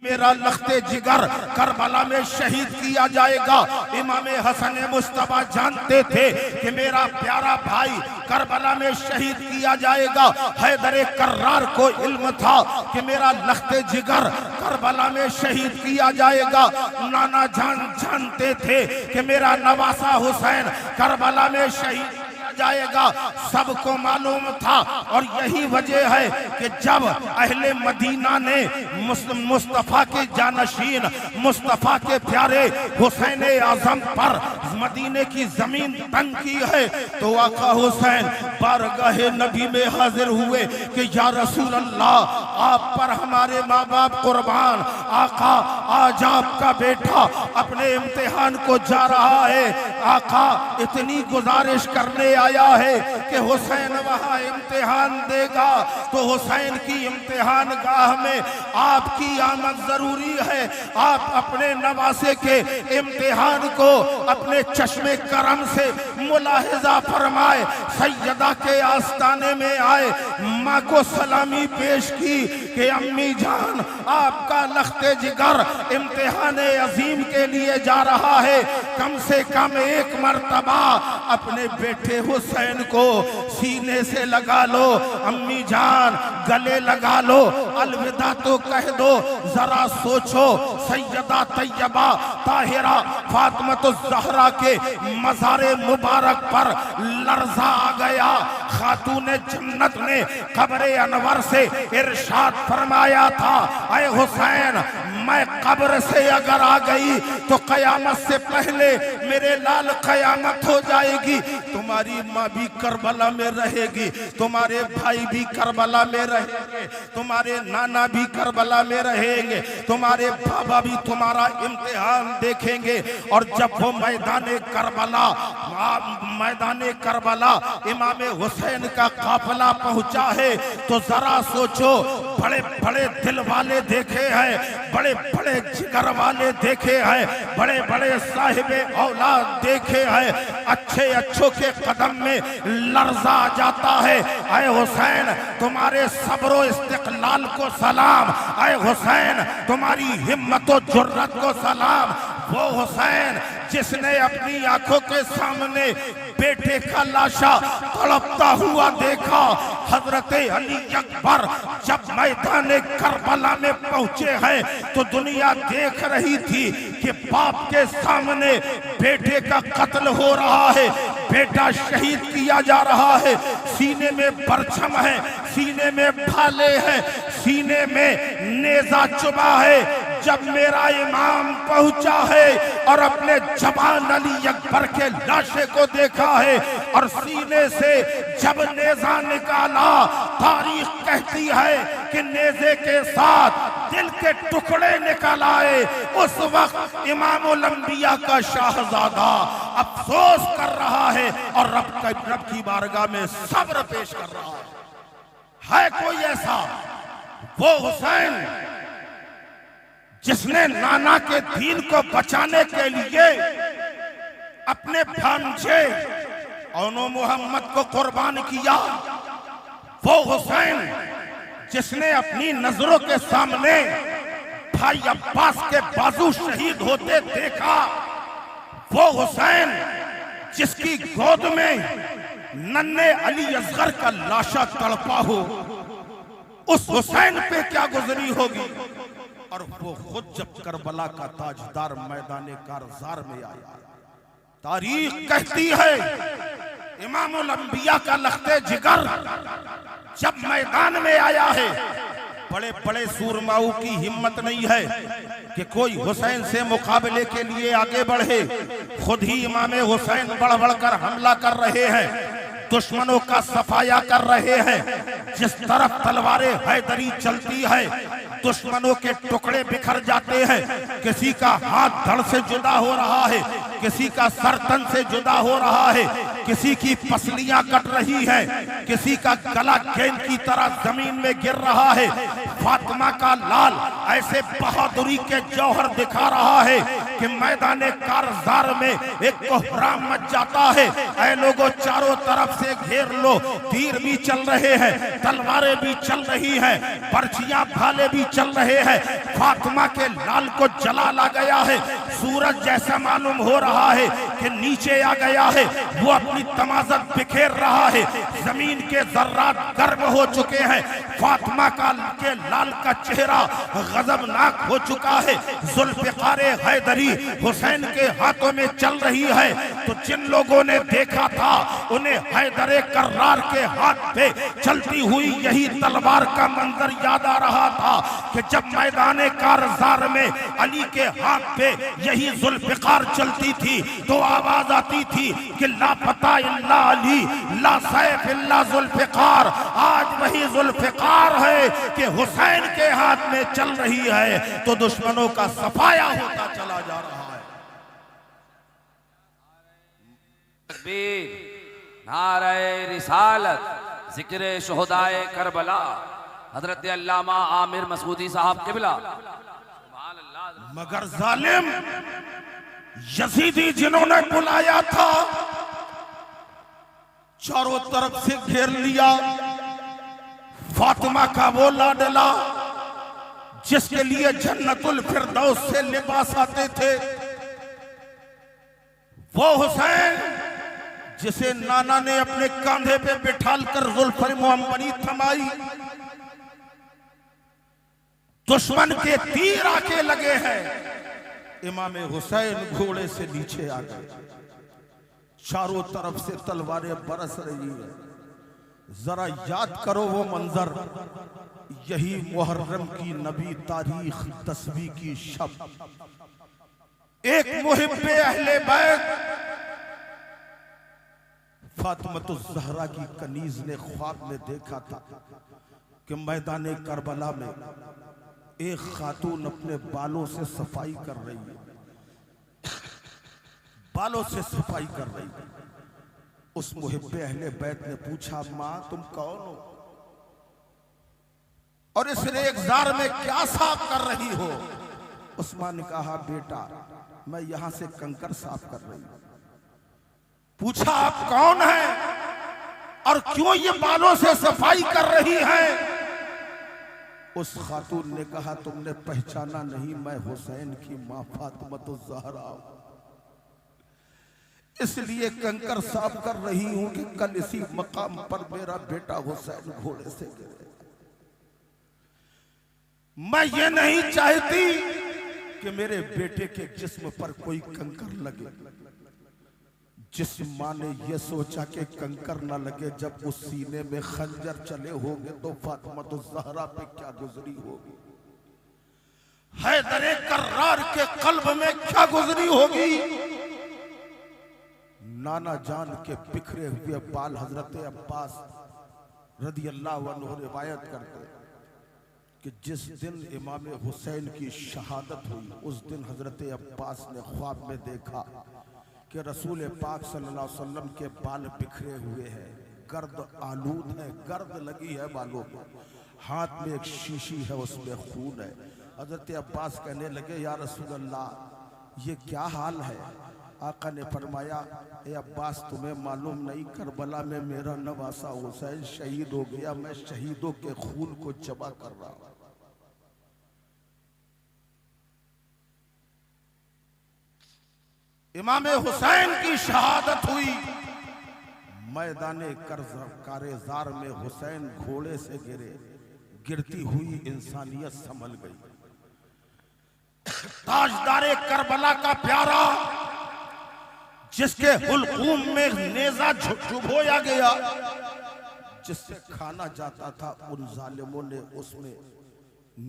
मेरा लख्ते जिगर करबला में शहीद किया जाएगा। इमाम हसन मुस्तफा जानते थे कि मेरा प्यारा भाई करबला में शहीद किया जाएगा। हैदर कर्रार को इल्म था कि मेरा लख्ते जिगर करबला में शहीद किया जाएगा। नाना जान जानते थे कि मेरा नवासा हुसैन करबला में शहीद जाएगा। सबको मालूम था और यही वजह है कि जब अहले मदीना ने मुस्तफा के जानशीन मुस्तफा के प्यारे हुसैन आजम पर मदीने की जमीन तंग की है तो आका हुसैन बारगाहे नबी में हाजिर हुए कि या रसूल अल्लाह, आप पर हमारे माँ बाप कुर्बान। आका, आज आपका बेटा अपने इम्तिहान को जा रहा है। आका, इतनी गुजारिश करने आया है कि हुसैन वहां इम्तिहान देगा तो हुसैन की इम्तिहान गाह में आपकी आमद जरूरी है। आप अपने नवासे के इम्तिहान को अपने चश्मे करम से मुलाहिजा फरमाए। सैयदा के आस्ताने में आए, माँ को सलामी पेश की कि अम्मी जान, आपका लख्ते जिगर इम्तिहान अजीम के लिए जा रहा है। कम से कम एक मर्तबा अपने बेटे हुसैन को सीने से लगा लो। अम्मी जान, गले लगा लो, अलविदा तो कह दो। जरा सोचो, सैयदा तैयबा ताहिरा फातिमा ज़हरा के मज़ारे मुबारक पर लर्जा आ गया। खातूने जन्नत ने कब्रे अनवर से इरशाद फरमाया था, ऐ हुसैन, मैं कब्र से अगर आ गई तो कयामत से पहले मेरे लाल कयामत हो जाएगी। तुम्हारी माँ भी करबला में रहेगी, तुम्हारे भाई भी करबला में रहेंगे, तुम्हारे नाना भी करबला में रहेंगे, तुम्हारे बाबा भी तुम्हारा इम्तिहान देखेंगे। और जब वो मैदाने करबला इमाम हुसैन का काफिला पहुंचा है तो जरा सोचो, बड़े बड़े दिल वाले देखे हैं, बड़े बड़े जिगर वाले देखे हैं, बड़े बड़े साहिबे औलाद देखे हैं। अच्छे अच्छों के कदम में लर्जा आ जाता है। ऐ हुसैन, तुम्हारे सब्र व इस्तिक़लाल को सलाम। ऐ हुसैन, तुम्हारी हिम्मत व जुर्रत को सलाम। वो हुसैन जिसने अपनी आंखों के सामने बेटे का लाशा तड़पता हुआ देखा। हजरत अली अकबर जब मैदान करबला में पहुंचे हैं तो दुनिया देख रही थी कि बाप के सामने बेटे का कत्ल हो रहा है, बेटा शहीद किया जा रहा है। सीने में परचम है, सीने में भाले हैं, सीने में नेजा चुभा है। जब मेरा इमाम पहुंचा है और अपने जवान अली अकबर के लाशे को देखा है और सीने से जब नेजा निकाला, तारीख कहती है कि नेजे के साथ दिल के टुकड़े निकल आए। उस वक्त इमामुल अंबिया का शाहजादा अफसोस कर रहा है और रब की बारगाह में सब्र पेश कर रहा है। कोई ऐसा? वो हुसैन जिसने नाना के दीन को बचाने के लिए अपने भांजे औनो मोहम्मद को कुर्बान किया। वो हुसैन जिसने अपनी नजरों के सामने भाई अब्बास के बाजू शहीद होते देखा। वो हुसैन जिसकी गोद में नन्हे अली असगर का लाशा तड़पा हो, उस हुसैन पे क्या गुजरी होगी। और वो खुद जब करबला का ताजदार मैदाने कारज़ार में आया, तारीख कहती है इमामुल अंबिया का लख्ते जिगर जब मैदान में आया है, बड़े बड़े सूरमाओं की हिम्मत नहीं है कि कोई हुसैन से मुकाबले के लिए आगे बढ़े। खुद ही इमाम हुसैन बढ़ बढ़कर हमला कर रहे हैं, दुश्मनों का सफाया कर रहे हैं। जिस तरफ तलवारें हैदरी चलती है, दुश्मनों के टुकड़े बिखर जाते हैं। किसी का हाथ धड़ से जुदा हो रहा है, किसी का सर तन से जुदा हो रहा है, किसी की पसलियां कट रही है, किसी का गला गेंद की तरह जमीन में गिर रहा है। फातिमा का लाल ऐसे बहादुरी के जौहर दिखा रहा है कि मैदान कारज़ार में एक कोहराम मच जाता है। ऐ लोगों, चारों तरफ से घेर लो, तीर भी चल रहे हैं, तलवारें भी चल रही हैं, पर्चियां भाले भी चल रहे हैं। फातिमा के लाल को जला ला गया है। सूरज जैसा मालूम हो रहा है कि नीचे आ गया है। वो अपनी तमाज़त बिखेर रहा है। जमीन के जर्रात गर्म हो चुके हैं। फातिमा के लाल का चेहरा गजबनाक हो चुका है। जुल्फ़िकार हैदरी हुसैन के हाथों में चल रही है। तो जिन लोगों ने देखा था उन्हें हैदर कर्रार के हाथ पे चलती हुई यही तलवार का मंजर याद आ रहा था कि जब मैदान कारज़ार में अली के हाथ पे यही जुल्फ़िकार चलती थी तो आवाज आती थी कि ला पता इल्ला अली, ला सैफ इल्ला जुल्फ़िकार। आज वही जुल्फ़िकार है कि हुसैन के हाथ में चल रही है, तो दुश्मनों का सफाया होता चला जा रहा है। नारे रिसालत, जिक्र शुहदाए करबला, हजरत अल्लामा आमिर मसूदी साहब किबला। मगर जालिम यजीदी जिन्होंने बुलाया था चारों तरफ से घेर लिया। फातिमा का वो लाडला जिसके लिए जन्नतुल फिरदौस से लिबास आते थे, वो हुसैन जिसे नाना ने अपने कांधे पे बिठाल कर जुल्फ़े मुअम्मरी थमाई। दुश्मन के तीर आके लगे हैं। इमाम हुसैन घोड़े से नीचे आ गए। चारों तरफ से तलवारें बरस रही है। जरा याद करो वो मंजर, यही मुहर्रम की नबी तारीख 10वीं की शब, एक मुहिब्बे अहले बैत फातिमा ज़हरा की कनीज ने ख्वाब में देखा था कि मैदान करबला में एक खातून अपने बालों से सफाई कर रही है, बालों से सफाई कर रही है। उस मुहिब्बे अहले बैत ने पूछा, मां तुम कौन हो और इस रेगजार में क्या साफ कर रही हो? उस मां ने कहा, बेटा मैं यहां से कंकर साफ कर रही हूं। पूछा, आप कौन हैं और क्यों ये बालों से सफाई कर रही हैं? उस खातून ने कहा, तुमने पहचाना नहीं, मैं हुसैन की मां फातिमा ज़हरा इसलिए कंकर साफ कर रही हूं कि कल इसी मकाम पर मेरा बेटा हुसैन घोड़े से गिरे। मैं ये नहीं चाहती कि मेरे बेटे के जिस्म पर कोई कंकर लगे। जिस माँ ने यह सोचा कि कंकर न लगे, जब उस सीने में खंजर चले होंगे तो फातिमा ज़हरा पे क्या गुजरी होगी, हैदर कर्रार के कल्ब में क्या गुजरी होगी। नाना जान के बिखरे हुए बाल हजरत अब्बास रदी अल्लाह अन्हु रिवायत करते कि जिस दिन इमाम हुसैन की शहादत हुई उस दिन हजरत अब्बास ने ख्वाब में देखा कि रसूल पाक सल्लल्लाहु अलैहि वसल्लम के बाल बिखरे हुए हैं, गर्द आलूद है, गर्द लगी है बालों पर, हाथ में एक शीशी है उसमें खून है। हजरत अब्बास कहने लगे, या रसूल अल्लाह ये क्या हाल है? आका ने फरमाया, ए अब्बास तुम्हें मालूम नहीं, करबला में मेरा नवासा हुसैन शहीद हो गया, मैं शहीदों के खून को जमा कर रहा हूं। इमाम हुसैन की शहादत हुई। मैदाने कारज़ार में हुसैन घोड़े से गिरे, गिरती हुई इंसानियत संभल गई। ताजदारे करबला का प्यारा जिसके हुलकूम में नेजा चुभोया गया, जिससे खाना जाता था, उन जालिमों ने उसमें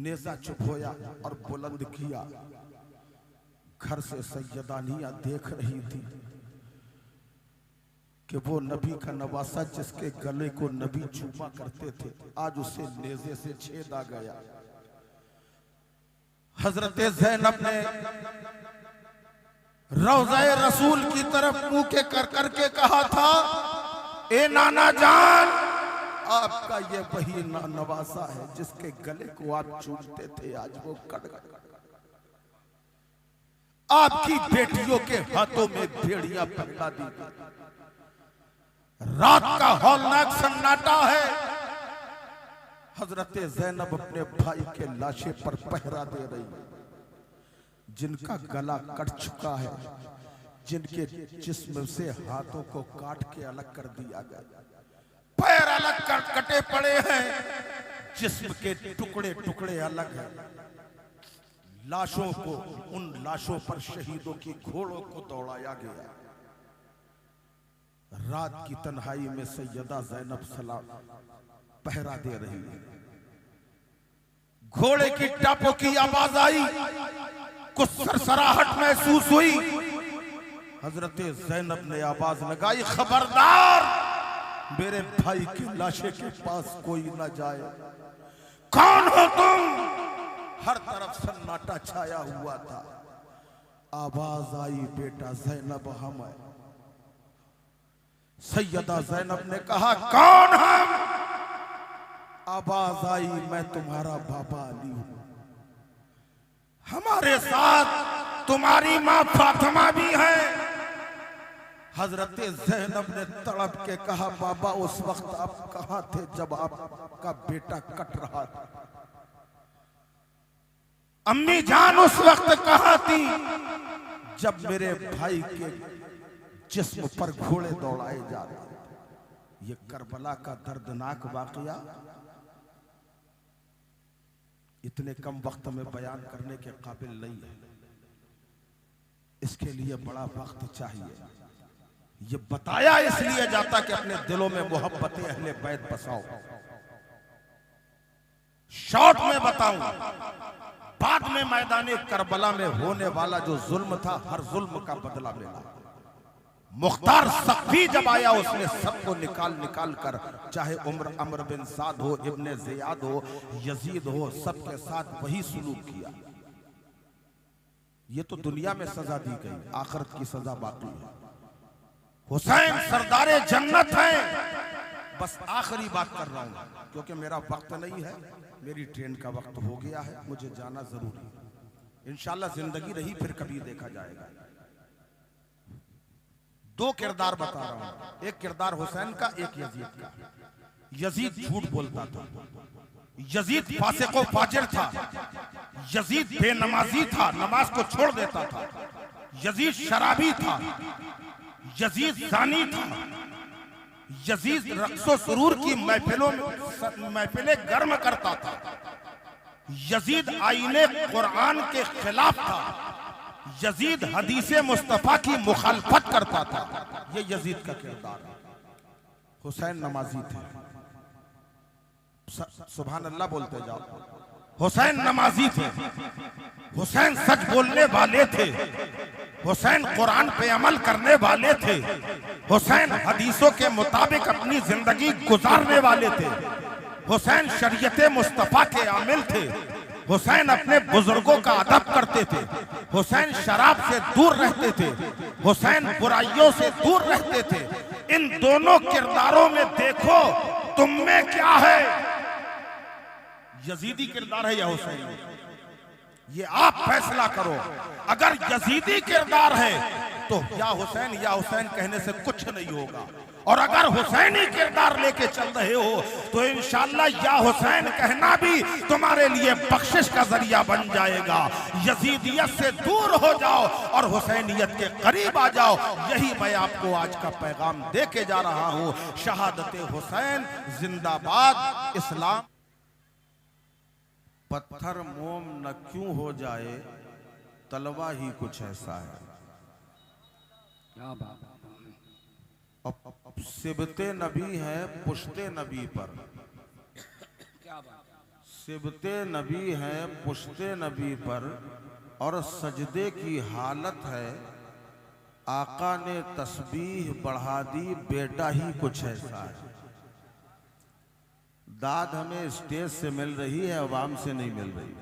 नेजा चुभोया और बुलंद किया। घर से सैयदानियां देख रही थी कि वो नबी का नवासा जिसके गले को नबी चूमा करते थे, आज उसे नेज़े से छेद आ गया। हजरत ज़ैनब ने रौज़ाए रसूल की तरफ मुंह के कर करके कहा था, ए नाना जान, आपका ये वही नवासा है जिसके गले को आप चूमते थे, आज वो कट गया। आपकी बेटियों के हाथों में भेड़ियां पकड़ा दी गई। रात का हौलनाक सन्नाटा है। हजरत ज़ैनब अपने भाई के लाशे पर पहरा दे रही, जिनका गला कट चुका है, जिनके जिस्म से हाथों को काट के अलग कर दिया गया, पैर अलग कर कटे पड़े हैं, जिस्म के टुकड़े टुकड़े अलग हैं। लाशों को, उन लाशों पर शहीदों की घोड़ों को दौड़ाया गया। रात की तन्हाई में सैयदा ज़ैनब सलाम पहरा दे रही है। घोड़े की टापों की आवाज आई, कुछ सरसराहट महसूस हुई। हजरत ज़ैनब ने आवाज लगाई, खबरदार मेरे भाई की लाशे के पास कोई ना जाए। कौन हो तुम? हर तरफ सन्नाटा छाया हुआ था। आवाज आई, बेटा ज़ैनब हम है। सैयदा ज़ैनब ने कहा, कौन हम? आवाज आई, मैं तुम्हारा बाबा अली हूं। हमारे साथ तुम्हारी मां फातिमा भी है। हजरत ज़ैनब ने तड़प के कहा, बाबा उस वक्त आप कहां थे जब आपका बेटा कट रहा था? अम्मी जान उस वक्त कहां थी जब मेरे भाई के जिस्म पर घोड़े दौड़ाए जा रहे थे? ये करबला का दर्दनाक वाकया इतने कम वक्त में बयान करने के काबिल नहीं है। इसके लिए बड़ा वक्त चाहिए। ये बताया इसलिए जाता कि अपने दिलों में मोहब्बत अहले बैत बसाओ। शॉर्ट में बताऊं, बाद में मैदाने करबला में होने वाला जो जुल्म था, हर जुल्म का बदला मिला। मुख्तार सख्फी जब आया, उसने सबको निकाल निकाल कर, चाहे उम्र अमर बिन साद हो, इब्ने ज़ियाद हो, यजीद हो, सबके साथ वही सुलूक किया। ये तो दुनिया में सजा दी गई, आखिरत की सजा बाकी है। हुसैन सरदारे जन्नत है। बस आखिरी बात कर रहा हूं क्योंकि मेरा वक्त नहीं है, मेरी ट्रेन का वक्त हो गया है, मुझे जाना जरूरी है। इंशाल्लाह जिंदगी रही फिर कभी देखा जाएगा। दो किरदार बता रहा हूं, एक किरदार हुसैन का, एक यजीद का। यजीद झूठ बोलता था, यजीद फासिको फाजिर था, यजीद बेनमाजी था, नमाज को छोड़ देता था, यजीद शराबी था, यजीद जानी था, यजीद रक्सो सुरूर की महफिलें गर्म करता था, यजीद आईने कुरान के खिलाफ था, यजीद हदीसे मुस्तफा की मुखालफत करता था। ये यजीद का किरदार। हुसैन नमाजी थे, सुभान अल्लाह बोलते जाओ। हुसैन नमाजी थे, हुसैन सच बोलने वाले थे, हुसैन कुरान पे अमल करने वाले थे, हुसैन हदीसों के मुताबिक अपनी जिंदगी गुजारने वाले थे, हुसैन शरीयत मुस्तफा के आमिल थे, हुसैन अपने बुजुर्गों का अदब करते थे, हुसैन शराब से दूर रहते थे, हुसैन बुराइयों से दूर रहते थे। इन दोनों किरदारों में देखो तुम में क्या है, यजीदी किरदार है या हुसैनी? ये आप फैसला करो। अगर यजीदी किरदार है तो या हुसैन कहने से कुछ नहीं होगा, और अगर हुसैनी किरदार लेके चल रहे हो तो इंशाअल्लाह या हुसैन कहना भी तुम्हारे लिए बख्शिश का जरिया बन जाएगा। यजीदियत से दूर हो जाओ और हुसैनियत के करीब आ जाओ। यही मैं आपको आज का पैगाम दे के जा रहा हूं। शहादत हुसैन जिंदाबाद। इस्लाम पत्थर मोम न क्यों हो जाए, तलवा ही कुछ ऐसा है। अब सिबते नबी हैं पुश्ते नबी पर, सिबते नबी हैं पुश्ते नबी पर, और सजदे की हालत है आका ने तस्बीह बढ़ा दी, बेटा ही कुछ ऐसा है। दाद हमें स्टेज से मिल रही है, अवाम से नहीं मिल रही।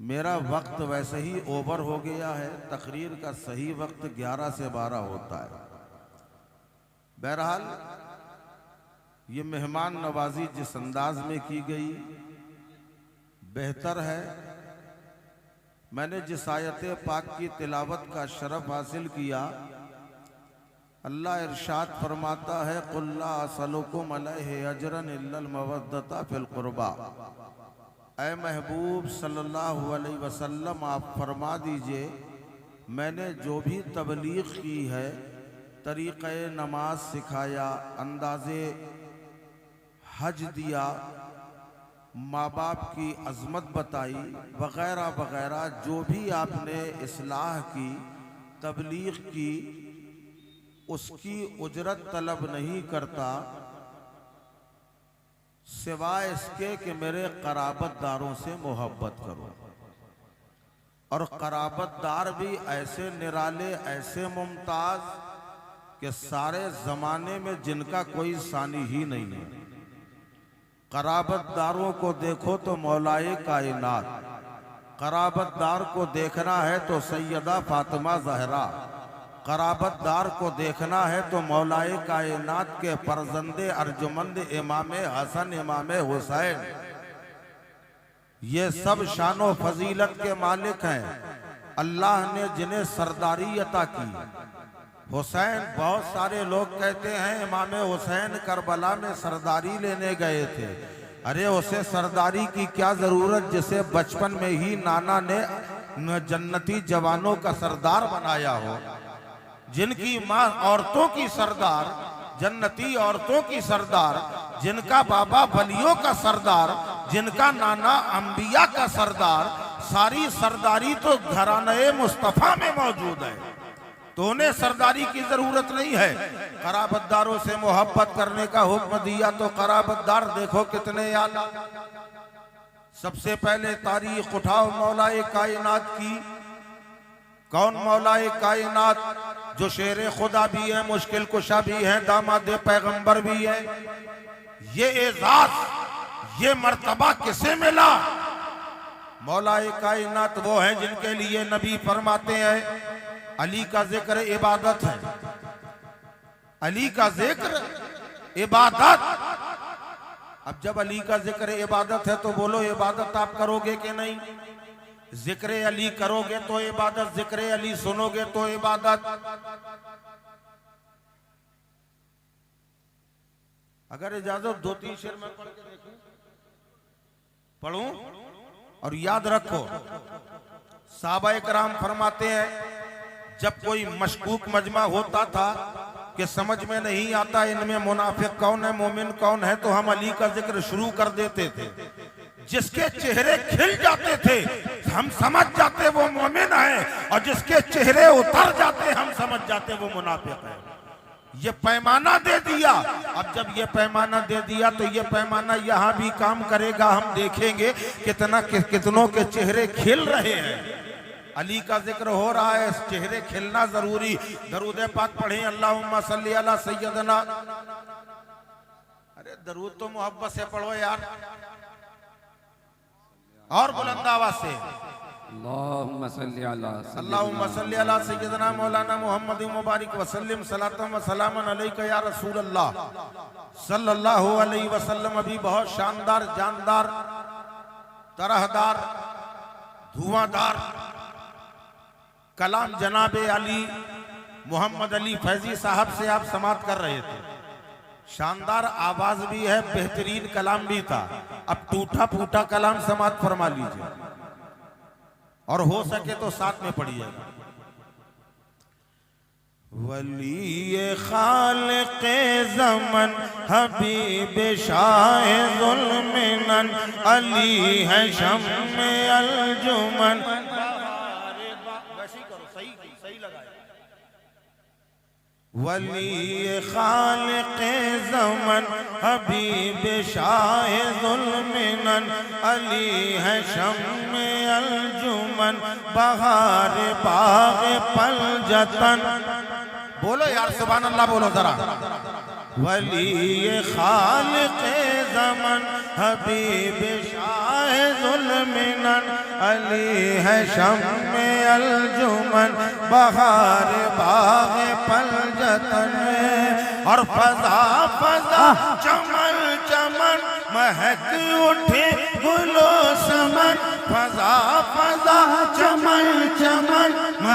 मेरा वक्त वैसे ही ओवर हो गया है। तकरीर का सही वक्त 11 से 12 होता है। बहरहाल ये मेहमान नवाजी जिस अंदाज में की गई बेहतर है। मैंने जिस आयत पाक की तिलावत का शरफ हासिल किया, अल्लाह इरशाद फरमाता है कुल्ला असलुकुम अलैहि अजरन इल्लल मवद्दता फिल कुर्बा। ऐ महबूब सल्लल्लाहु अलैहि वसल्लम, आप फरमा दीजिए मैंने जो भी तबलीग की है, तरीक़े नमाज सिखाया, अंदाज़े हज दिया, माँ बाप की अज़मत बताई, वग़ैरह वग़ैरह, जो भी आपने इस्लाह की, तबलीग की, उसकी उजरत तलब नहीं करता सिवाय इसके कि मेरे क़राबतदारों से मोहब्बत करो। और क़राबतदार भी ऐसे निराले, ऐसे मुमताज़ कि सारे ज़माने में जिनका कोई सानी ही नहीं है। क़राबतदारों को देखो तो मौलाए कायनात, क़राबतदार को देखना है तो सैयदा फातिमा ज़हरा, क़राबतदार को देखना है तो मौलाए कायनात के फर्जंदे अर्जुमंद इमाम हसन इमाम हुसैन। ये सब शानो फजीलत के मालिक हैं। अल्लाह ने जिन्हें सरदारी अता की। हुसैन, बहुत सारे लोग कहते हैं इमाम हुसैन करबला में सरदारी लेने गए थे। अरे उसे सरदारी की क्या जरूरत, जिसे बचपन में ही नाना ने जन्नती जवानों का सरदार बनाया हो, जिनकी माँ औरतों की सरदार, जन्नती औरतों की सरदार, जिनका बाबा वलियों का सरदार, जिनका नाना अंबिया का सरदार, सारी सरदारी तो घराने मुस्तफा में मौजूद है, तो उन्हें सरदारी की जरूरत नहीं है। क़राबतदारों से मोहब्बत करने का हुक्म दिया तो क़राबतदार देखो कितने आला। सबसे पहले तारीख उठाओ मौलाए कायनात की। कौन मौलाए कायनात? जो शेर खुदा भी है, मुश्किल कुशा भी है, दामाद पैगंबर भी है। ये एजाज, ये मर्तबा किसे मिला? मौलाए कायनात वो है जिनके लिए नबी फरमाते हैं अली का जिक्र इबादत है। अली का जिक्र इबादत। अब जब अली का जिक्र इबादत है तो बोलो इबादत आप करोगे कि नहीं? जिक्र अली करोगे तो इबादत, जिक्र अली सुनोगे तो इबादत। अगर इजाजत 2-3 शेर में पढ़ के देखूं, पढ़ूं और याद रखो। साहबा कराम फरमाते हैं जब कोई मशकूक मजमा होता था कि समझ में नहीं आता इनमें मुनाफिक कौन है, मोमिन कौन है, तो हम अली का जिक्र शुरू कर देते थे। जिसके चेहरे खिल जाते थे हम समझ जाते वो मोमिन है, और जिसके चेहरे उतर जाते हम समझ जाते वो मुनाफिक है। ये पैमाना दे दिया। अब जब ये पैमाना दे दिया तो ये पैमाना यहाँ भी काम करेगा। हम देखेंगे कितनों के चेहरे खिल रहे हैं। अली का जिक्र हो रहा है, चेहरे खिलना जरूरी। दरूद पाक पढ़ें, अल्लाहुम्मा सल्ली अला सय्यदना। अरे दरूद तो मोहब्बत से पढ़ो यार, और बुलंद आवाज से। अल्लाहुम्मा सल्ली अला सय्यदना मौलाना मुहम्मद मुबारक वसल्लम सलातम व सलामन अलैका या रसूल अल्लाह सल्लल्लाहु अलैहि वसल्लम। अभी बहुत शानदार, जानदार, तरहदार, धुआंधार कलाम जनाबे अली मोहम्मद अली फैजी साहब से आप समाप्त कर रहे थे। शानदार आवाज भी है, बेहतरीन कलाम भी था। अब टूटा फूटा कलाम समाप्त फरमा लीजिए, और हो सके तो साथ में पढ़िए। वली खालिक़े ज़मन हबीब शाह ज़ुल्मिनन अली है शम्मे अलजुमन। वली खालिक़े ज़मन हबीब शाह ज़ुल्मिनन अली है शम्मे अलजुमन बहार बाग़ पलजतन। बोलो यार सुभान अल्लाह, बोलो जरा। वली खालिक़े ज़मन हबीब शाह ज़ुल्मिनन अली है शम्मे अलजुमन बहार बाग़ पलजतन। और फज़ा फज़ा चमन चमन महक उठे गुलो समन। फज़ा फज़ा चमन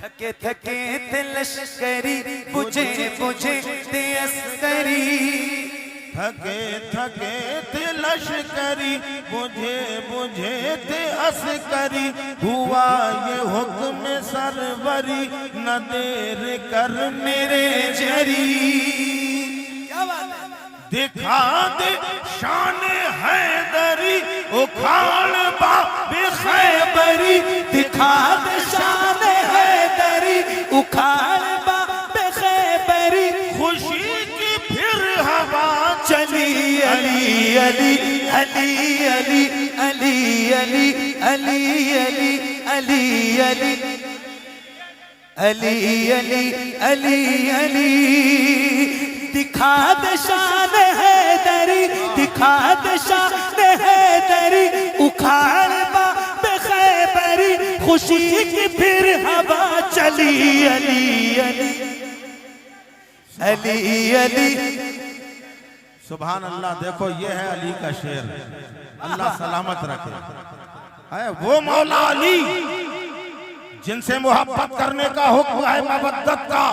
थके थके थे लश्करी बुझे बुझे थे अस्करी, थके थके थे लश्करी बुझे बुझे थे अस्करी, हुआ ये हुक्म सरवरी न देर कर मेरे जरी। क्या बात है, दिखा दे शान हैदरी उखाड़ बाबे खैबरी, दिखा दे शान हैदरी उखाड़ बाबे खैबरी, खुशी की फिर हवा चली अली अली अली अली अली अली अली अली अली अली अली अली अली, दिखा दे शान हैदरी, दिखा दे शान हैदरी उखाड़ बाबे खैबरी, खुशी की फिर हवा चली अली अली अली अली। सुभान अल्लाह। देखो ये है अली का शेर, अल्लाह सलामत रखे। है वो मौला अली जिनसे मोहब्बत करने का हुक्म है मवद्दत का,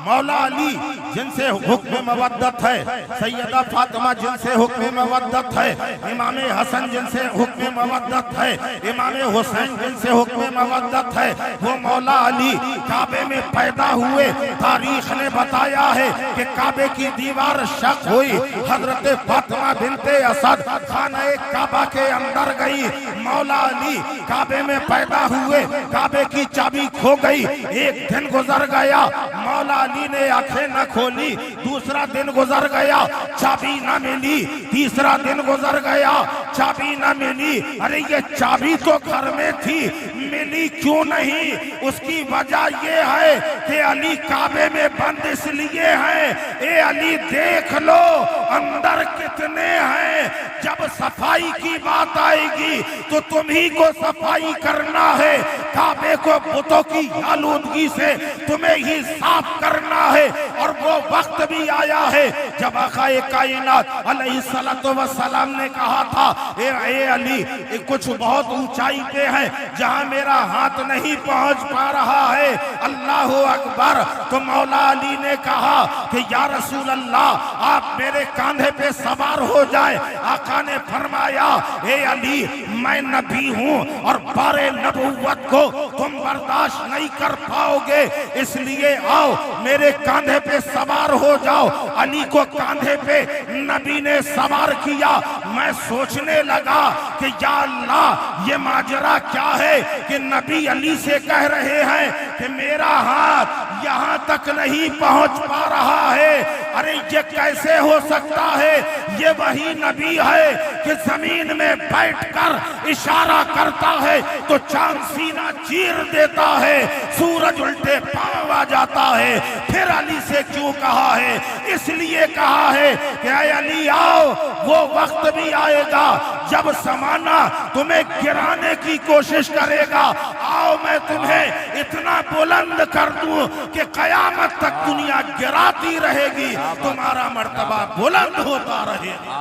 मौला अली जिनसे हुक्म मवद्दत है, सैयदा फातिमा जिनसे हुक्म मवद्दत है, इमाम हसन जिनसे हुक्म मवद्दत है, इमाम हुसैन जिनसे हुक्म मवद्दत है, वो मौला अली काबे में पैदा हुए। तारीख ने बताया है कि काबे की दीवार शक हुई, हजरत फातिमा बिनते असद खाना काबा के अंदर गई। मौला अली काबे में पैदा हुए, काबे की चाबी खो गई। एक दिन गुजर गया, मौला अली ने आंखें न खोली। दूसरा दिन गुजर गया, चाबी न मिली। तीसरा दिन गुजर गया, चाबी न मिली। अरे ये चाबी तो घर में थी, मिली क्यों नहीं? उसकी वजह ये है कि अली काबे में बंद इसलिए है। ए अली देख लो अंदर कितने हैं। जब सफाई की बात आएगी तो तुम्ही को सफाई करना है। काबे को बुतों की आलूदगी से तुम्हें ही साफ करना है। और वो वक्त भी आया है जब आक़ाए कायनात अलैहिस्सलातु वस्सलाम ने कहा था, ए अली कुछ बहुत ऊंचाई पे है जहां मेरा हाथ नहीं पहुंच पा रहा है, अल्लाहु अकबर। तो मौला अली ने कहा कि या रसूल अल्लाह आप मेरे कांधे पे सवार हो जाए। आका ने फरमाया, ए अली मैं नबी हूं और बारे नबुव्वत को तुम बर्दाश्त नहीं कर पाओगे, इसलिए आओ मेरे कांधे पे सवार हो जाओ। अली को कांधे पे नबी ने सवार किया। मैं सोचने लगा कि या अल्लाह ये माजरा क्या है कि नबी अली से कह रहे हैं कि मेरा हाथ यहाँ तक नहीं पहुंच पा रहा है। अरे ये कैसे हो सकता है? ये वही नबी है कि जमीन में बैठकर इशारा करता है तो चांद सीना चीर देता है, सूरज उल्टे पांव आ जाता है। फिर अली से क्यों कहा है? इसलिए कहा है कि ऐ अली आओ, वो वक्त भी आएगा जब जमाना तुम्हें गिराने की कोशिश करेगा। आओ मैं तुम्हें इतना बुलंद कर दूं कि कयामत तक दुनिया गिराती रहेगी, तुम्हारा मर्तबा बुलंद होता रहेगा।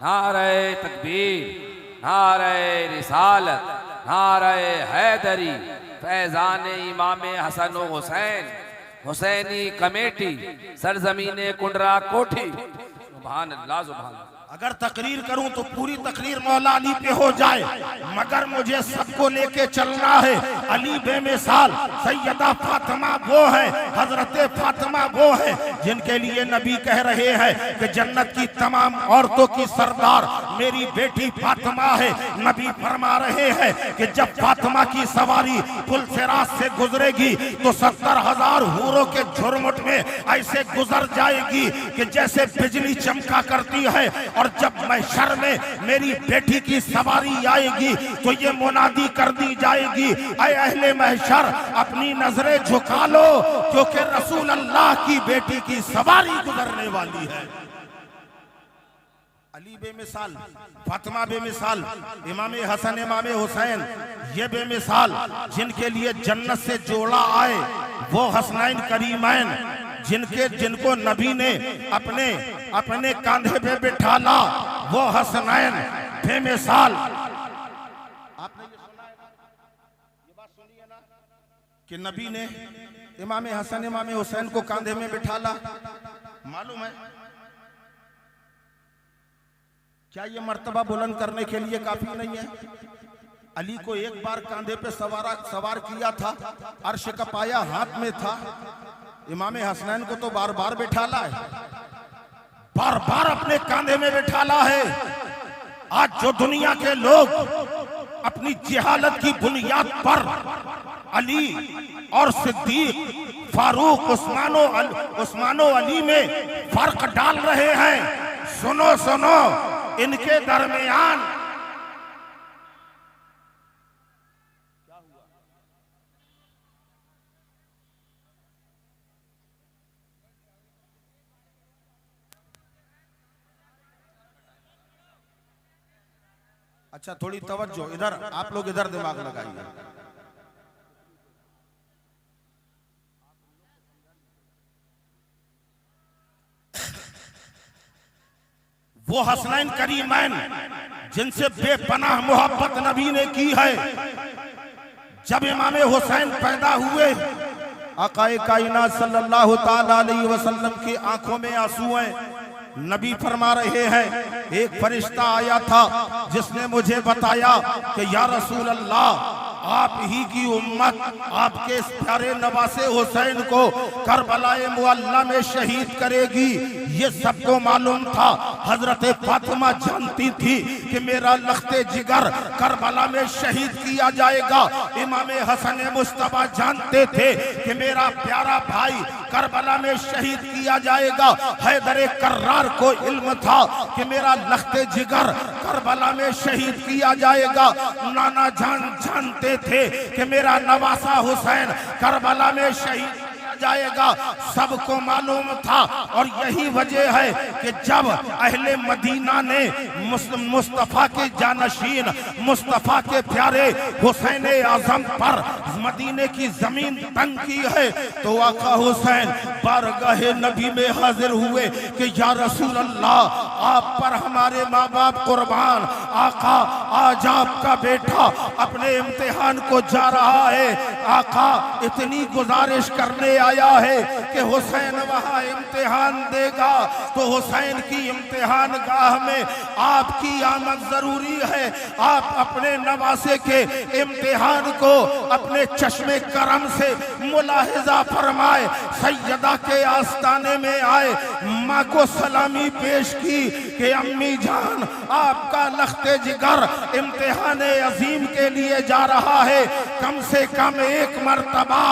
नारे तकबीर, नारे रिसालत, नारे हैदरी, फैजान इमाम हसन व हुसैन, हुसैनी कमेटी, सरजमीने कुंडरा कोठी। सुभान अल्लाह, सुभान अल्लाह। अगर तकरीर करूं तो पूरी तकरीर मौला अली पे हो जाए, मगर मुझे सबको लेके चलना है। अली बेमिसाल, सैयदा फातिमा वो है, हजरत फातिमा वो है जिनके लिए नबी कह रहे हैं कि जन्नत की तमाम औरतों की सरदार मेरी बेटी फातिमा है। नबी फरमा रहे हैं कि जब फातिमा की सवारी पुल सिरात से गुजरेगी तो 70,000 हूरों के झुरमुट में ऐसे गुजर जाएगी कि जैसे बिजली चमका करती है। और जब महशर में मेरी बेटी की सवारी आएगी तो ये मुनादी कर दी जाएगी, ऐ अहले महशर अपनी नजरें झुका लो क्योंकि रसूल अल्लाह की बेटी की सवारी गुजरने वाली है। अली बेमिसाल, फातिमा बेमिसाल, इमाम हसन इमाम हुसैन ये बेमिसाल, जिनके लिए जन्नत से जोड़ा आए वो हसनैन करीमैन, जिनको नबी ने अपने कांधे पे बिठाला, वो हसनैन बेमिसाल। आपने ये सुना है ना? ये बात सुनिए ना, कि नबी ने इमाम हसन इमाम हुसैन को कांधे में बिठाला? मालूम है क्या ये मर्तबा बुलंद करने के लिए काफी नहीं है? अली को एक बार कांधे पे सवार किया था, अर्श का पाया हाथ में था। इमाम हसनैन को तो बार बार बिठाला है, बार बार अपने कांधे में बिठाला है। आज जो दुनिया के लोग अपनी जिहालत की बुनियाद पर अली और सिद्दीक, फारूक, उस्मानो अली में फर्क डाल रहे हैं, सुनो सुनो, इनके दरमियान अच्छा थोड़ी तवज्जो इधर, आप लोग इधर दिमाग लगाइए। वो हसनैन करीमैन जिनसे बेपनाह मोहब्बत नबी ने की है, जब इमाम हुसैन पैदा हुए, आकाए कायनात सल्लल्लाहु ताला अलैहि वसल्लम की आंखों में आंसू हैं। नबी फरमा रहे हैं, एक फरिश्ता आया था जिसने मुझे बताया कि या रसूल अल्लाह, आप ही की उम्मत आपके इस प्यारे नवासे हुसैन को करबलाए मुअल्ला में शहीद करेगी। ये सबको मालूम था। हजरत फातिमा जानती थी कि मेरा लख्ते जिगर करबला में शहीद किया जाएगा। इमाम हसन मुस्तफा जानते थे कि मेरा प्यारा भाई करबला में शहीद किया जाएगा। हैदर कर्रार को इल्म था कि मेरा लख्ते जिगर करबला में शहीद किया जाएगा। नाना जान जानते थे कि मेरा नवासा हुसैन करबला में शहीद किया जाएगा। सबको मालूम था, और यही वजह है कि जब अहले मदीना ने मुस्तफा के जानशीन, मुस्तफा के प्यारे हुसैन आजम पर मदीने की जमीन तंग की है, तो आका हुसैन बारगाहे नबी में हाजिर हुए कि या रसूल अल्लाह, आप पर हमारे माँ बाप कुर्बान। आका, आज आपका बेटा अपने इम्तिहान को जा रहा है। आका, इतनी गुजारिश करने आया है कि हुसैन वहां इम्तिहान देगा, तो हुसैन की इम्तिहान गाह में आपकी आमद जरूरी है। आप अपने नवासे के इम्तिहान को अपने चश्मे करम से मुलाहिजा फरमाए। सैयदा के आस्ताने में आए, माँ को सलामी पेश की कि अम्मी जान, आपका लख्ते जिगर इम्तिहान अजीम के लिए जा रहा है। कम से कम एक मर्तबा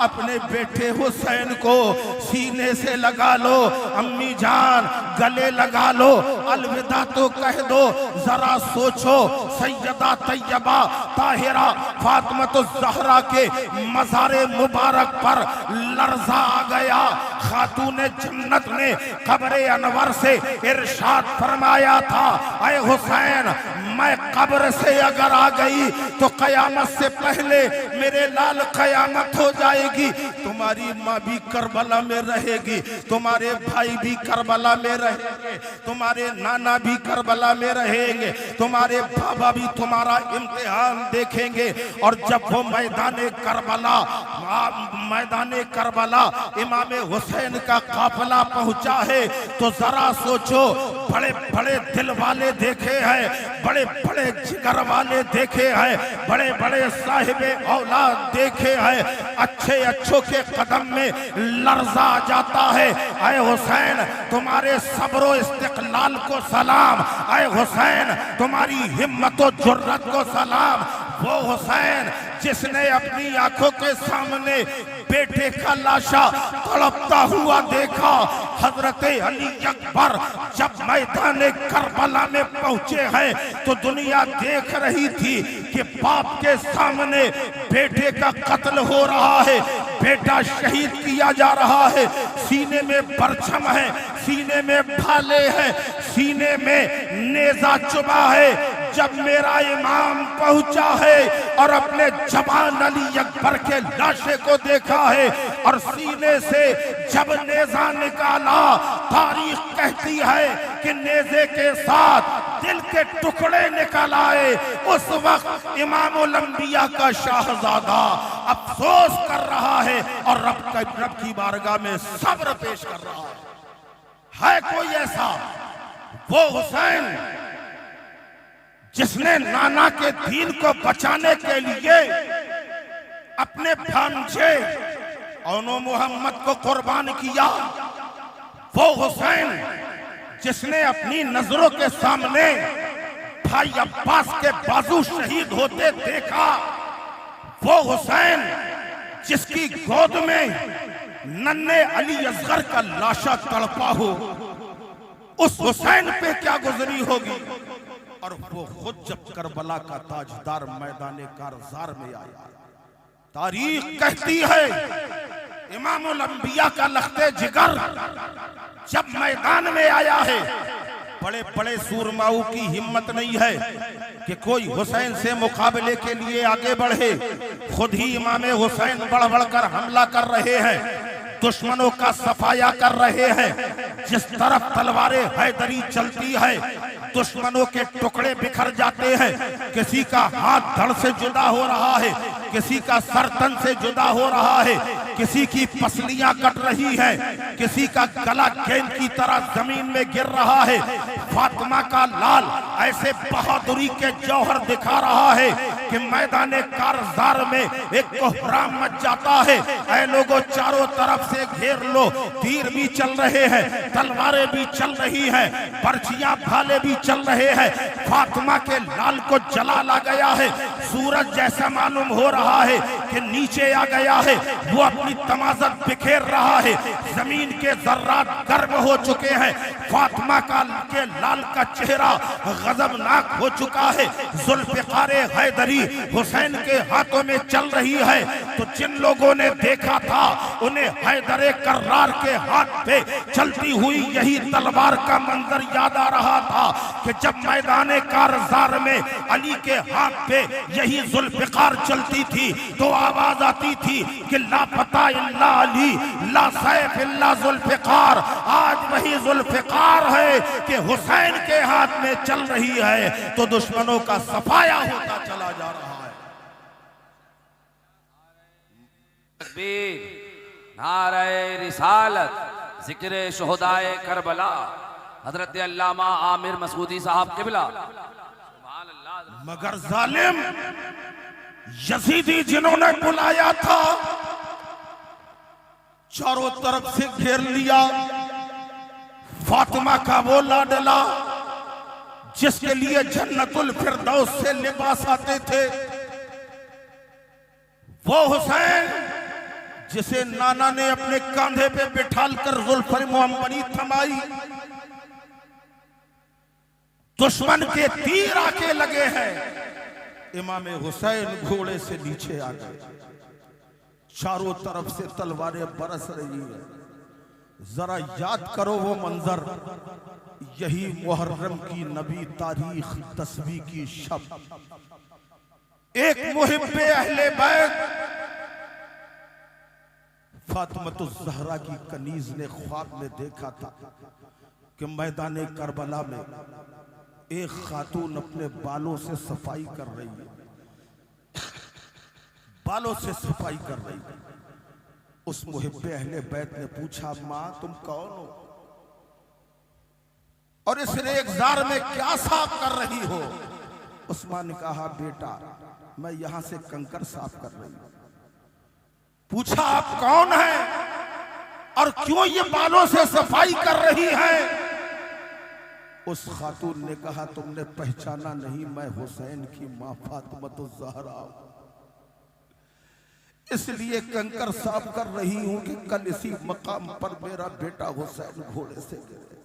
अपने बेटे हुसैन को सीने से लगा लो। अम्मी जान, गले लगा लो, अलविदा तो कह दो। जरा सोचो, सैयदा तैयबा ताहिरा फातिमा ज़हरा के मज़ारे मुबारक पर लर्जा आ गया। खातून जन्नत ने कब्र अनवर से इरशाद फरमाया था, ऐ हुसैन, मैं कब्र से अगर आ गई तो कयामत से पहले मेरे लाल कयामत हो जाएगी। तुम्हारी माँ भी करबला में रहेगी, तुम्हारे भाई भी करबला में रहेंगे, तुम्हारे नाना भी करबला में रहेंगे, तुम्हारे बाबा भी तुम्हारा इम्तिहान देखेंगे। और जब वो मैदाने करबला इमाम हुसैन का काफिला पहुंचा है, तो जरा सोचो, बड़े बड़े दिल वाले देखे हैं, बड़े बड़े जिगर वाले देखे हैं, बड़े बड़े साहिबे औलाद देखे हैं। अच्छे अच्छों के कदम में लर्जा आ जाता है। ऐ हुसैन, तुम्हारे सब्र इस्तिकलाल को सलाम। ऐ हुसैन, तुम्हारी हिम्मत और जुर्रत को सलाम। वो हुसैन जिसने अपनी आंखों के सामने बेटे का लाशा तड़पता हुआ देखा। हजरत अली अकबर जब मैदान करबला में पहुंचे हैं, तो दुनिया देख रही थी कि बाप के सामने बेटे का कत्ल हो रहा है, बेटा शहीद किया जा रहा है। सीने में परचम है, सीने में भाले हैं, सीने में नेजा चुभा है। जब मेरा इमाम पहुंचा है और अपने जवान अली अकबर के लाशे को देखा है और सीने से जब नेजा निकाला, तारीख कहती है कि नेजे के साथ दिल के टुकड़े निकल आए। उस वक्त इमामुल अंबिया का शाहजादा अफसोस कर रहा है और रब की बारगाह में सब्र पेश कर रहा है कोई ऐसा? वो हुसैन जिसने नाना के दीन को बचाने के लिए अपने भांजे औनो मोहम्मद को कुर्बान किया। वो हुसैन जिसने अपनी नजरों के सामने भाई अब्बास के बाजू शहीद होते देखा। वो हुसैन जिसकी गोद में नन्हे अली असगर का लाशा तड़पा हो, उस हुसैन पे क्या गुजरी होगी। और वो खुद जब करबला का ताजदार मैदान कारजार में आया, तारीख कहती है इमामुल अंबिया का लख्ते जिगर जब मैदान में आया है, बड़े बड़े सूरमाओं की हिम्मत नहीं है कि कोई हुसैन से मुकाबले के लिए आगे बढ़े। खुद ही इमाम हुसैन बढ़ बढ़कर हमला कर रहे हैं, दुश्मनों का सफाया कर रहे हैं। जिस तरफ तलवारें हैदरी चलती है, दुश्मनों के टुकड़े बिखर जाते हैं। किसी का हाथ धड़ से जुदा हो रहा है, किसी का सर तन से जुदा हो रहा है, किसी की पसलियां कट रही है, किसी का गला गेंद की तरह जमीन में गिर रहा है। फातिमा का लाल ऐसे बहादुरी के जौहर दिखा रहा है कि मैदान कारजार में एक कोहराम मच जाता है। ऐ लोगों, चारों तरफ से घेर लो, तीर भी चल रहे हैं, तलवारें भी चल रही हैं, पर्चियां भाले भी चल रहे हैं। फातिमा के लाल को जला ला गया है, सूरज जैसा मालूम हो रहा है कि नीचे आ गया है। वो अपनी तमाज़त बिखेर रहा है, जमीन के जर्रात गर्म हो चुके हैं। फातिमा के लाल का चेहरा गजबनाक हो चुका है। जुल्फ़िकारे हैदरी हुसैन के हाथों में चल रही है। तो जिन लोगों ने देखा था उन्हें हैदरे कर्रार के हाथ पे चलती हुई यही तलवार का मंजर याद आ रहा था कि जब मैदान कारजार में अली के हाथ पे यही जुल्फ़िकार चलती थी तो आवाज आती थी कि ला पता इल्ला अली, ला सैफ इल्ला जुल्फ़िकार। आज वही जुल्फ़िकार है कि हुसैन के हाथ में चल रही है, तो दुश्मनों का सफाया होता चला जा रहा है। नारे रिसालत, जिक्र शुहदाए करबला, हजरत अल्लामा आमिर मसूदी साहब किबला। मगर जालिम यजीदी जिन्होंने बुलाया था, चारों तरफ से घेर लिया। फातिमा का वो लाडला जिसके लिए जन्नतुल फिरदौस से लिबास आते थे, वो हुसैन जिसे नाना ने अपने कंधे पे बिठाल कर जुल्फे मुअम्मरी थमाई। दुश्मन के तीर आके लगे हैं, इमाम हुसैन घोड़े से नीचे आ गए। चारों तरफ से तलवारें बरस रही है। जरा याद करो वो मंजर, यही मुहर्रम की नबी तारीख 10वीं की शब, एक मुहिब्बे अहले बैत फातिमतुज़ ज़हरा की कनीज ने ख्वाब में देखा था कि मैदान करबला में एक खातून अपने बालों से सफाई कर रही है, बालों से सफाई कर रही है। उस मुहिब्बे अहले बैत ने पूछा, मां तुम कौन हो और इस रेगजार में क्या साफ कर रही हो? उस मां ने कहा, बेटा मैं यहां से कंकर साफ कर रही हूं। पूछा, आप कौन हैं और क्यों ये बालों से सफाई कर रही हैं? उस खातून ने कहा, तुमने पहचाना नहीं, मैं हुसैन की मां फातिमतुज़ ज़हरा इसलिए कंकर साफ कर रही हूं कि कल इसी मकाम पर मेरा बेटा हुसैन घोड़े से गिरे।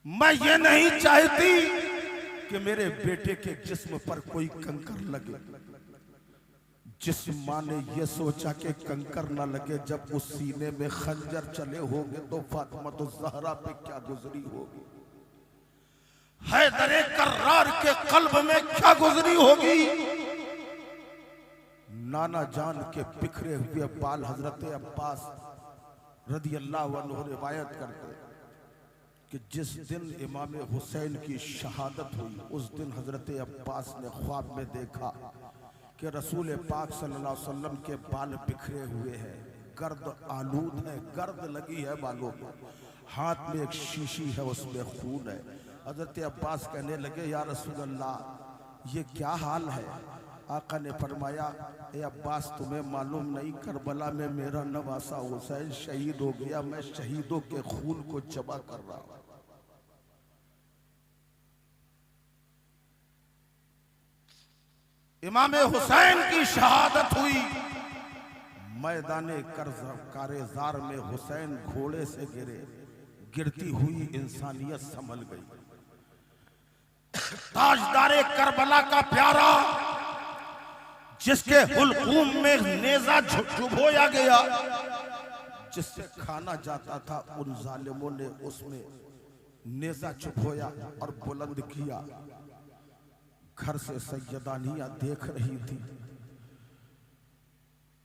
मैं ये नहीं चाहती कि मेरे बेटे के जिस्म पर कोई कंकर लगे। जिस मां ने यह सोचा कि कंकर न लगे, जब उस सीने में खंजर चले होंगे तो फातिमतुज़ ज़हरा पे क्या गुजरी होगी, हैदरे कर्रार के कल्ब में क्या गुजरी होगी। नाना जान के बिखरे हुए बाल हजरत अब्बास रज़ियल्लाहु अन्हु रिवायत करते कि जिस दिन इमाम हुसैन की शहादत हुई उस दिन हजरत अब्बास ने ख्वाब में देखा कि रसूल पाक सल्लल्लाहु अलैहि वसल्लम के बाल बिखरे हुए हैं, गर्द आलूद है, गर्द लगी है बालों में, हाथ में एक शीशी है उसमें खून है। हजरत अब्बास कहने लगे या रसूल अल्लाह ये क्या हाल है? आका ने फरमाया ए अब्बास तुम्हें मालूम नहीं, करबला में मेरा नवासा हुसैन शहीद हो गया, मैं शहीदों के खून को जमा कर रहा हूं। इमाम हुसैन की शहादत हुई, मैदाने कारेजार में हुसैन घोड़े से गिरे, गिरती हुई इंसानियत संभल गई। ताजदारे करबला का प्यारा जिसके हुलकूम में नेजा चुभोया गया, जिससे खाना जाता था, उन जालिमों ने उसमें नेजा चुभोया और बुलंद किया। घर से सैयदानियां देख रही थी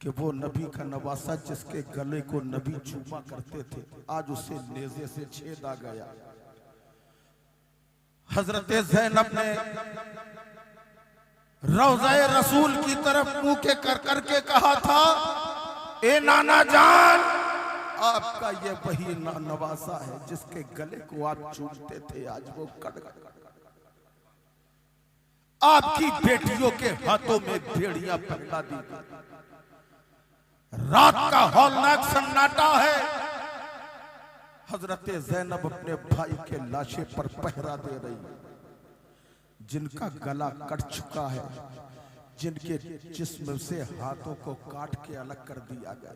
कि वो नबी का नवासा जिसके गले को नबी चूमा करते थे आज उसे नेजे से छेद आ गया। हजरत ज़ैनब ने रौज़ाए रसूल की तरफ मुंह के कर करके कहा था ए नाना जान, आपका ये वही नवासा है जिसके गले को आप चूमते थे, आज वो कट गया। आपकी बेटियों के हाथों में भेड़ियां पकड़ा दी गई। रात का हौलनाक सन्नाटा है। हजरत ज़ैनब अपने भाई के लाशे पर पहरा दे रही, जिनका गला कट चुका है, जिनके जिस्म से हाथों को काट के अलग कर दिया गया,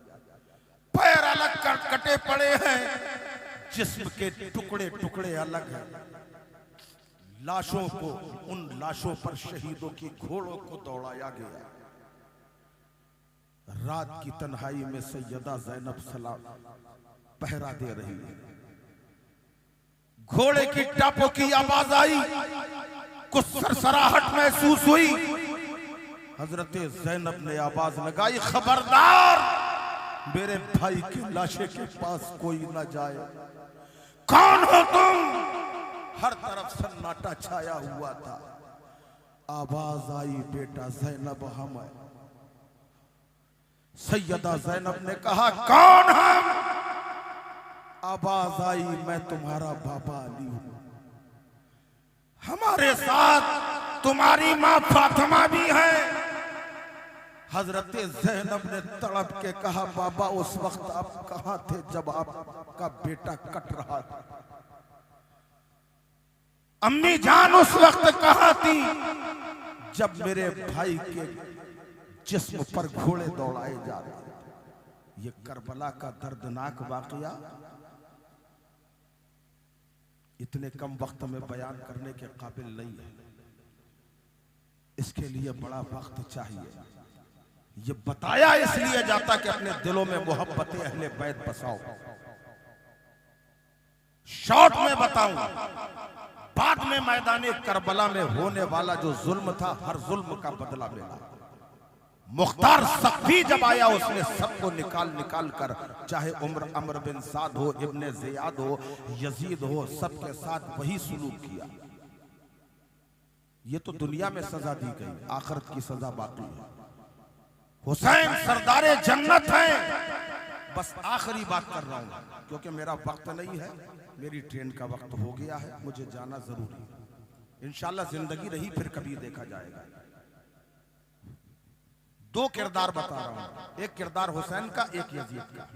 पैर अलग कर कटे पड़े हैं, जिस्म के टुकड़े टुकड़े अलग हैं। लाशों को, उन लाशों पर शहीदों की घोड़ों को दौड़ाया गया। रात की तन्हाई में सैयदा ज़ैनब सलाम पहरा दे रही है। घोड़े की टापों की आवाज आई, कुछ सरसराहट महसूस हुई। हजरत ज़ैनब ने आवाज लगाई, खबरदार मेरे भाई की लाशे के पास कोई ना जाए। कौन हो तुम? हर तरफ सन्नाटा छाया हुआ था। आवाज आई, बेटा ज़ैनब हम है। सैयदा ज़ैनब ने कहा कौन हम? आवाज आई, मैं तुम्हारा बाबा अली हूं, हमारे साथ तुम्हारी मां फातिमा भी है। हजरत ज़ैनब ने तड़प के कहा बाबा उस वक्त आप कहां थे जब आपका बेटा कट रहा था? अम्मी जान उस वक्त कहां थी जब मेरे भाई के जिस्म पर घोड़े दौड़ाए जा रहे थे? ये करबला का दर्दनाक वाकया इतने कम वक्त में बयान करने के काबिल नहीं है। इसके लिए बड़ा वक्त चाहिए। ये बताया इसलिए जाता कि अपने दिलों में मोहब्बत अहले बैत बसाओ। शॉर्ट में बताऊं, बाद में मैदाने करबला में होने वाला जो जुल्म था, हर जुल्म का बदला मिला। मुख्तार सख्ती जब आया उसने सबको निकाल निकाल कर, चाहे अमर बिन साद हो, इब्ने ज़ियाद हो, यजीद हो, सबके साथ वही सुलूक किया। ये तो दुनिया में सजा दी गई, आखिरत की सजा बाकी है। हुसैन सरदारे जन्नत हैं। बस आखिरी बात कर रहा हूं क्योंकि मेरा वक्त नहीं है, मेरी ट्रेन का वक्त हो गया है, मुझे जाना जरूरी है। इंशाल्लाह जिंदगी रही फिर कभी देखा जाएगा। दो किरदार बता रहा हूं, एक किरदार हुसैन का, एक यजीद का।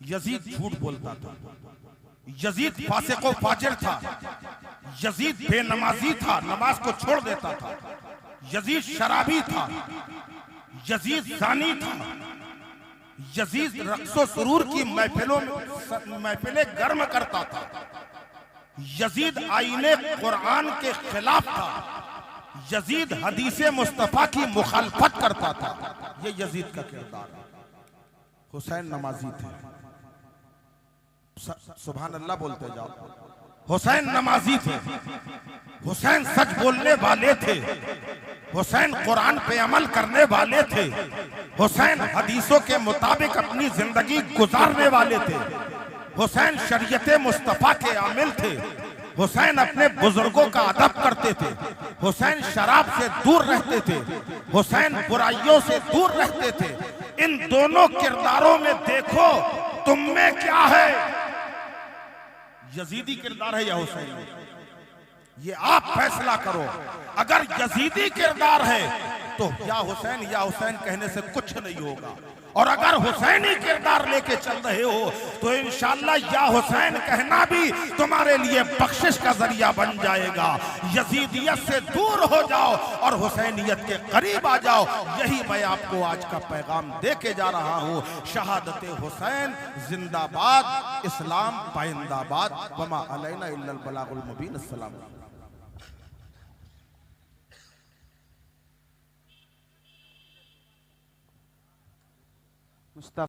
यजीद झूठ बोलता था, यजीद फासिको फाजिर था, यजीद बेनमाजी था, नमाज को छोड़ देता था, यजीद शराबी था, यजीद जानी था, यजीद रक्सो सुरूर की महफिलें गर्म करता था, यजीद आईने कुरान के खिलाफ था, यजीद हदीसे मुस्तफा की मुखालफत करता था। ये यजीद का किरदार। हुसैन नमाजी थे, सुभान अल्लाह बोलते जाओ। हुसैन नमाजी थे, हुसैन सच बोलने वाले थे, हुसैन कुरान पे अमल करने वाले थे, हुसैन हदीसों के मुताबिक अपनी जिंदगी गुजारने वाले थे। हुसैन शरीयत मुस्तफ़ा के आमिल थे। हुसैन अपने बुजुर्गों का अदब करते थे। हुसैन शराब से दूर रहते थे। हुसैन बुराइयों से दूर रहते थे। इन दोनों किरदारों में देखो तुम में क्या है, यजीदी किरदार है या हुसैनी, ये आप फैसला करो। अगर यजीदी किरदार है तो या हुसैन कहने से कुछ नहीं होगा, और अगर हुसैनी किरदार लेके चल रहे हो तो इंशाअल्लाह या हुसैन कहना भी तुम्हारे लिए बख्शिश का जरिया बन जाएगा। यजीदियत से दूर हो जाओ और हुसैनियत के करीब आ जाओ। यही मैं आपको आज का पैगाम दे के जा रहा हूँ। शहादत हुसैन जिंदाबाद, इस्लाम पाइंदाबाद। वमा अलैना इल्लल बलागुल मुबीन। अस्सलाम। मुस्तफा